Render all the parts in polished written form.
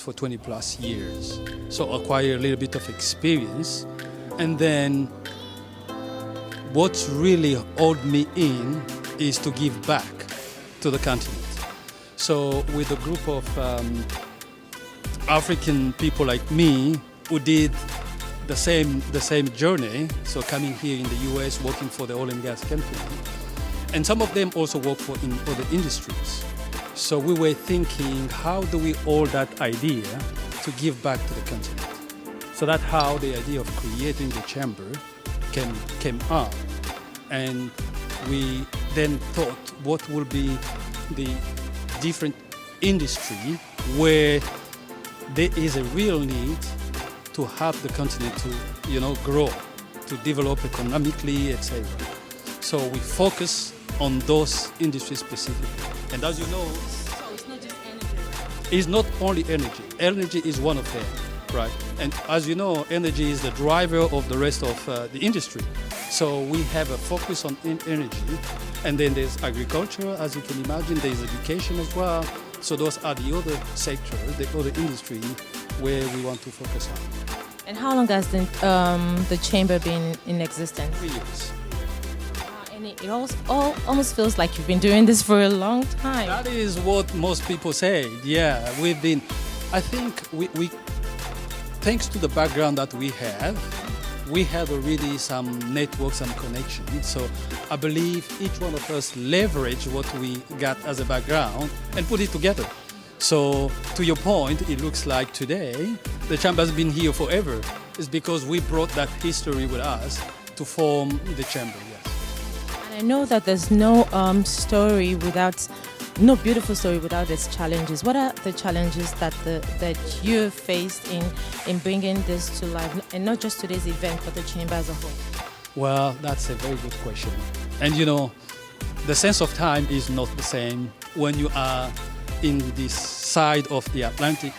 for 20 plus years. So acquire a little bit of experience. And then what's really held me in is to give back to the continent. So with a group of African people like me who did the same journey, so coming here in the US, working for the oil and gas company, and some of them also work for in other industries. So we were thinking, how do we hold that idea to give back to the continent? So that's how the idea of creating the chamber came up. And we then thought, what will be the different industry where there is a real need to help the continent to, grow, to develop economically, etc. So we focus on those industries specifically. And as you know, So it's not just energy, right? it's not only energy. Energy is one of them, right? And as you know, energy is the driver of the rest of the industry. So we have a focus on energy, and then there's agriculture, as you can imagine, there's education as well. So those are the other sectors, the other industry where we want to focus on. And how long has the chamber been in existence? 3 years. And it almost feels like you've been doing this for a long time. That is what most people say. Yeah, I think we thanks to the background that we have already some networks and connections. So I believe each one of us leverage what we got as a background and put it together. So to your point, it looks like today the chamber has been here forever. It's because we brought that history with us to form the chamber, yes. And I know that there's no beautiful story without its challenges. What are the challenges that you faced in bringing this to life, and not just today's event, but the chamber as a whole? Well, that's a very good question. And the sense of time is not the same when you are in this side of the Atlantic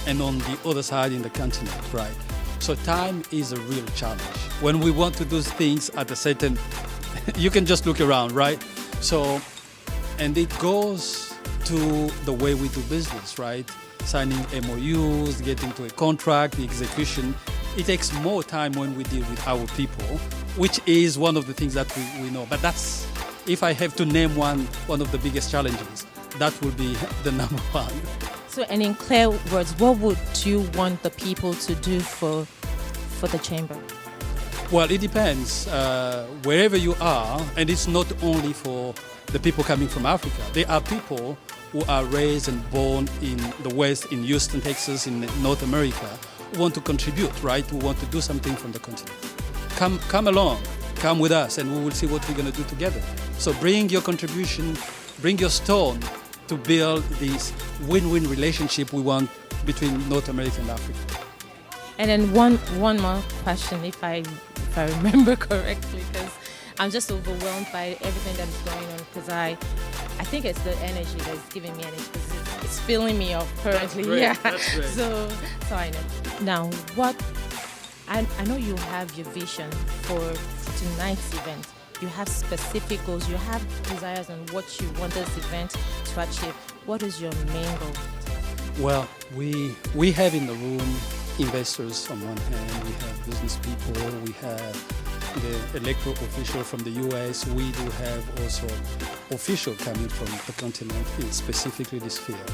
and on the other side in the continent, right? So time is a real challenge. When we want to do things at a certain, you can just look around, right? So, and it goes to the way we do business, right? Signing MOUs, getting to a contract, the execution. It takes more time when we deal with our people, which is one of the things that we know. But that's, if I have to name one of the biggest challenges, that will be the number one. So, and in clear words, what would you want the people to do for the chamber? Well, it depends. Wherever you are, and it's not only for the people coming from Africa. There are people who are raised and born in the West, in Houston, Texas, in North America, who want to contribute, right? Who want to do something from the continent. Come along, come with us, and we will see what we're going to do together. So bring your contribution, bring your stone to build this win-win relationship we want between North America and Africa. And then one more question, if I remember correctly, because I'm just overwhelmed by everything that is going on, because I think it's the energy that's giving me energy, because it's filling me up currently. That's great. Yeah. That's great. So I know. Now, I know you have your vision for tonight's event. You have specific goals. You have desires on what you want this event to achieve. What is your main goal? Well, we have in the room investors on one hand, we have business people, we have the electoral official from the US, we do have also official coming from the continent in specifically this field.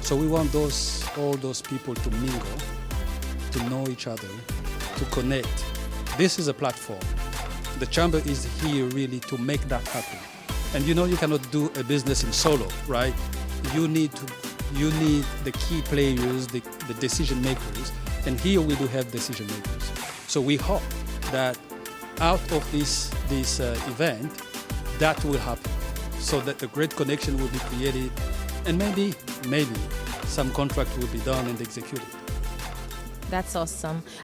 So we want all those people to mingle, to know each other, to connect. This is a platform. The chamber is here really to make that happen. And you cannot do a business in solo, right? You need the key players, the decision makers, and here we do have decision makers. So we hope that out of this event, that will happen, so that a great connection will be created, and maybe some contract will be done and executed. That's awesome.